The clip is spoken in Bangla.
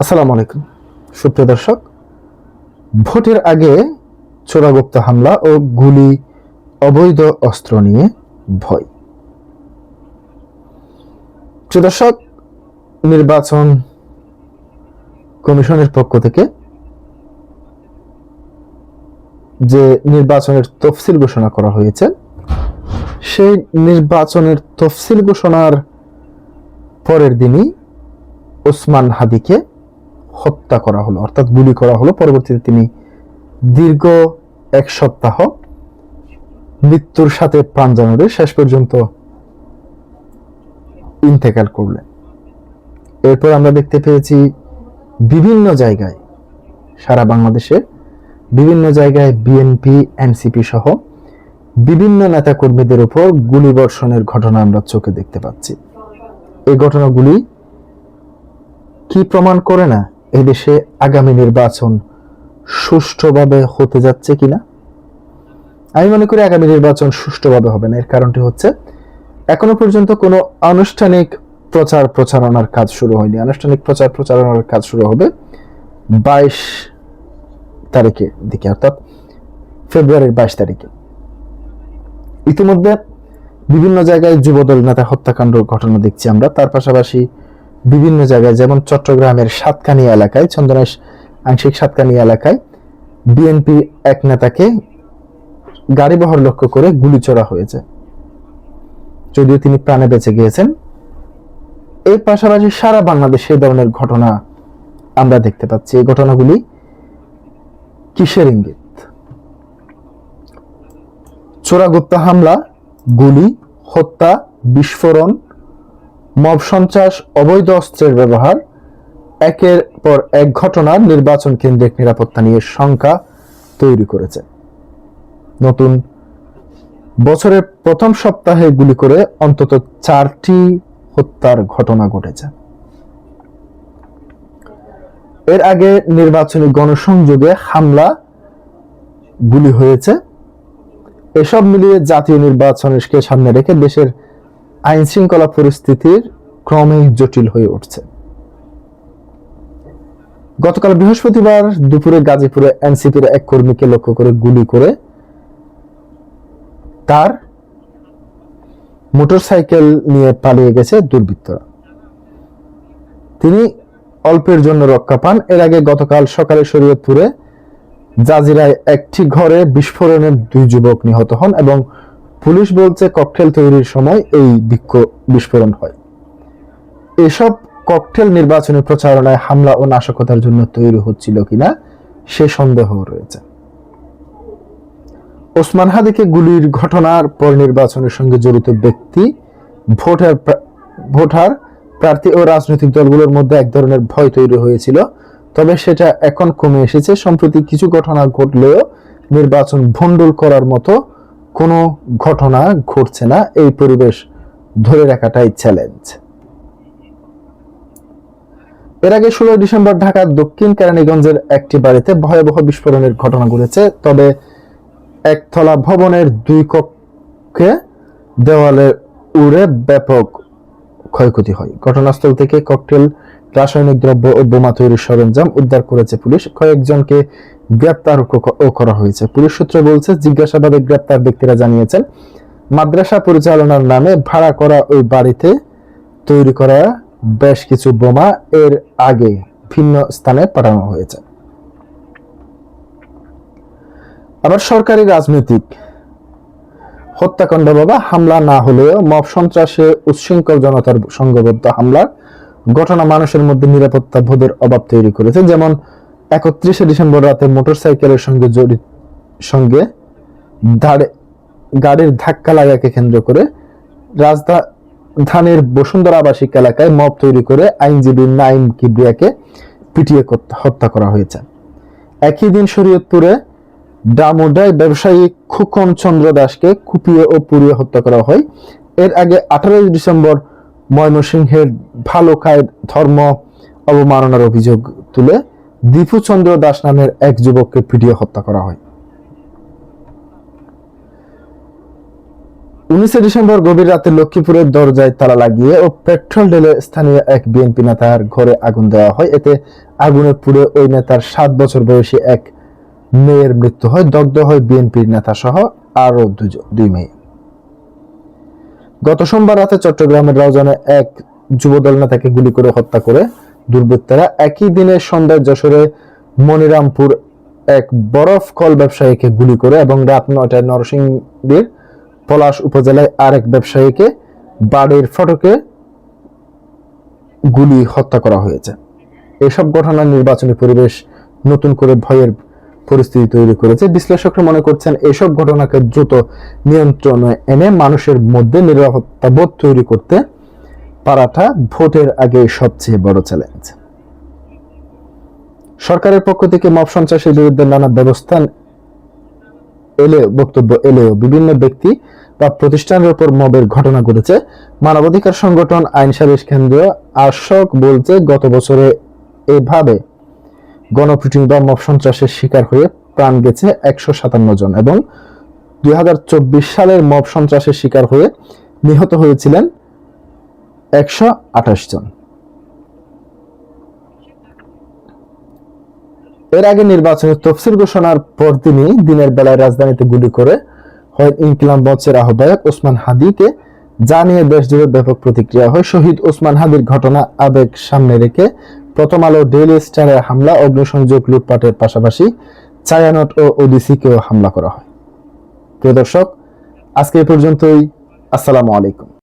আসসালামু আলাইকুম সুপ্রিয় দর্শক, ভোটের আগে চোরাগুপ্ত হামলা ও গুলি, অবৈধ অস্ত্র নিয়ে ভয়। প্রিয় দর্শক, নির্বাচন কমিশনের পক্ষ থেকে যে নির্বাচনের তফসিল ঘোষণা করা হয়েছে, সেই নির্বাচনের তফসিল ঘোষণার পরের দিনই ওসমান হাদিকে হত্যা করা হলো, অর্থাৎ গুলি করা হলো। পরবর্তীতে তিনি দীর্ঘ এক সপ্তাহ মৃত্যুর সাথে পাঞ্জা লড়ে শেষ পর্যন্ত ইন্তেকাল করলেন। এরপর আমরা দেখতে পেয়েছি বিভিন্ন জায়গায়, সারা বাংলাদেশে বিভিন্ন জায়গায় বিএনপি, এনসিপি সহ বিভিন্ন নেতা কর্মীদের উপর গুলিবর্ষণের ঘটনা আমরা চোখে দেখতে পাচ্ছি। এই ঘটনাগুলি কি প্রমাণ করে না এদেশে আগামী নির্বাচন সুষ্ঠুভাবে হতে যাচ্ছে কিনা? আমি মনে করি আগামী নির্বাচন সুষ্ঠুভাবে হবে না। এর কারণটি হচ্ছে, এখনো পর্যন্ত কোনো আনুষ্ঠানিক প্রচারণার কাজ শুরু হয়নি। আনুষ্ঠানিক প্রচারণার কাজ শুরু হবে 22 তারিখের দিকে, অর্থাৎ ফেব্রুয়ারির 22 তারিখে। ইতিমধ্যে বিভিন্ন জায়গায় যুবদল নেতা হত্যাকাণ্ড ঘটনা দেখছি আমরা। তার পাশাপাশি বিভিন্ন জায়গায়, যেমন চট্টগ্রামের সাতকানিয়া এলাকায়, চন্দনেশ আংশিক সাতকানিয়া এলাকায় বিএনপি এক নেতাকে গাড়িবহর লক্ষ্য করে গুলি ছোড়া হয়েছে, যদিও তিনি প্রাণে বেঁচে গিয়েছেন। এর পাশাপাশি সারা বাংলাদেশে এই ধরনের ঘটনা আমরা দেখতে পাচ্ছি। এই ঘটনাগুলি কিসের ইঙ্গিত? চোরাগুপ্ত হামলা, গুলি, হত্যা, বিস্ফোরণ, মব সন্ত্রাস, অবৈধ অস্ত্রের ব্যবহার, একের পর এক ঘটনা নির্বাচন কেন্দ্রিক নিরাপত্তা নিয়ে শঙ্কা তৈরি করেছে। নতুন বছরের প্রথম সপ্তাহে গুলি করে অন্তত 4টি হত্যার ঘটনা ঘটেছে। এর আগে নির্বাচনী গণসংযোগে হামলা, গুলি হয়েছে। এসব মিলিয়ে জাতীয় নির্বাচনকে সামনে রেখে দেশের আইন শৃঙ্খলা পরিস্থিতির ক্রমেই জটিল হয়ে উঠছে। গতকাল বৃহস্পতিবার দুপুরে গাজীপুরে এনসিপির এক কর্মীকে লক্ষ্য করে গুলি করে তার মোটরসাইকেল নিয়ে পালিয়ে গেছে দুর্বৃত্তরা। তিনি অল্পের জন্য রক্ষা পান। এর আগে গতকাল সকালে শরীয়তপুরে জাজিরায় একটি ঘরে বিস্ফোরণে 2 যুবক নিহত হন এবং পুলিশ বলছে ককটেল তৈরির সময় এই বিস্ফোরণ হয়। এসব ককটেল নির্বাচনী প্রচারণায় হামলা ও নাশকতার জন্য তৈরি হচ্ছিল কিনা সে সন্দেহ রয়েছে। ওসমান হাদিকে গুলির ঘটনার পর নির্বাচনের সঙ্গে জড়িত ব্যক্তি, ভোটার, প্রার্থী ও রাজনৈতিক দলগুলোর মধ্যে এক ধরনের ভয় তৈরি হয়েছিল। তবে সেটা এখন কমে এসেছে। সম্প্রতি কিছু ঘটনা ঘটলেও নির্বাচন ভণ্ডুল করার মতো কোনো ঘটনা ঘটছে না। এই পরিবেশ ধরে রাখাটাই চ্যালেঞ্জ। এর আগে 16 ডিসেম্বর ঢাকার দক্ষিণ কেরানীগঞ্জের একটি বাড়িতে ভয়াবহ বিস্ফোরণের ঘটনা ঘটেছে। তবে একতলা ভবনের 2 কক্ষে দেওয়ালে উড়ে ব্যাপক ক্ষয়ক্ষতি হয়। ঘটনাস্থল থেকে ককটেল, রাসায়নিক দ্রব্য ও বোমা তৈরির সরঞ্জাম উদ্ধার করেছে পুলিশ। কয়েকজনকে গ্রেপ্তার করা হয়েছে। পুলিশ সূত্র বলছে, জিজ্ঞাসাবাদে গ্রেপ্তার ব্যক্তিরা জানিয়েছেন, মাদ্রাসা পরিচালনার নামে ভাড়া করা ওই বাড়িতে তৈরি করা বেশ কিছু বোমা এর আগে ভিন্ন স্থানে পাঠানো হয়েছে। আবার সরকারি রাজনৈতিক হত্যাকাণ্ড বা হামলা না হলেও মব সন্ত্রাসে উচ্ছৃঙ্খল জনতার সংঘবদ্ধ হামলার ঘটনা মানুষের মধ্যে নিরাপত্তা বোধের অভাব তৈরি করেছে। যেমন 31 ডিসেম্বর রাতে মোটরসাইকেলের সঙ্গে গাড়ির ধাক্কা লাগাকে কেন্দ্র করে রাজধানীর বসুন্ধরা আবাসিক এলাকায় মব তৈরি করে আইনজীবী নাইম কিবরিয়াকে পিটিয়ে হত্যা করা হয়েছে। একই দিন শরীয়তপুরে ডামুডায় ব্যবসায়ী খুকন চন্দ্র দাসকে কুপিয়ে ও পুড়িয়ে হত্যা করা হয়। এর আগে 18 ডিসেম্বর ময়মনসিংহের ভালুকায় ধর্ম অবমাননার অভিযোগ তুলে দীপু চন্দ্র দাস নামের এক যুবককে পিটিয়ে হত্যা করা হয়। 19 ডিসেম্বর গভীর রাতে লক্ষ্মীপুরের দরজায় তালা লাগিয়ে ও পেট্রোল ঢেলে স্থানীয় এক বিএনপি নেতার ঘরে আগুন দেওয়া হয়। এতে আগুনে পুড়ে ওই নেতার 7 বছর বয়সী এক মেয়ের মৃত্যু হয়। দগ্ধ হয় বিএনপির নেতা সহ আরো দুই মেয়ে। গত সোমবার রাতে চট্টগ্রামের রাউজানে এক যুবদল নেতাকে গুলি করে হত্যা করে দুর্বৃত্তরা। একই দিনে সন্ধ্যায় যশোরে মনিরামপুর এক বরফ কল ব্যবসায়ীকে গুলি করে এবং রাত 9টায় নরসিংদীর পলাশ উপজেলায় আরেক ব্যবসায়ীকে বাড়ির ফটকে গুলি হত্যা করা হয়েছে। এসব ঘটনা নির্বাচনী পরিবেশ নতুন করে ভয়ের পরিস্থিতি তৈরি করেছে। বিশ্লেষকরা মনে করছেন এসব ঘটনাকে দ্রুত নিয়ন্ত্রণে এনে মানুষের মধ্যে নিরাপত্তা বোধ তৈরি করতে পারাটা ভোটের আগে সবচেয়ে বড় চ্যালেঞ্জ। সরকারের পক্ষ থেকে মব সন্ত্রাসের বিরুদ্ধে নানা বক্তব্য এলেও বিভিন্ন ব্যক্তি বা প্রতিষ্ঠানের উপর মবের ঘটনা ঘটেছে। মানবাধিকার সংগঠন আইন সালিশ কেন্দ্র আশক বলছে, গত বছরে এভাবে গণপিটুনি বা মব সন্ত্রাসের শিকার হয়ে প্রাণ গেছে 157 জন এবং 2024 সালের মব সন্ত্রাসের শিকার হয়ে নিহত হয়েছিলেন 128 জন। এর আগে নির্বাচনের তফসিল ঘোষণার পরদিনই দিনের বেলায় রাজধানীতে গুলি করে হয় ইনকিলাব মঞ্চের আহ্বায়ক ওসমান হাদিকে, যা নিয়ে দেশজুড়ে ব্যাপক প্রতিক্রিয়া হয়। শহীদ ওসমান হাদির ঘটনা আবেগ সামনে রেখে প্রথম আলো, ডেইলি স্টারে হামলা, অগ্নিসংযোগ, লুটপাটের পাশাপাশি ছায়ানট ও ওডিসিকেও হামলা করা হয়। প্রিয় দর্শক, আজকে এই পর্যন্তই। আসসালামু আলাইকুম।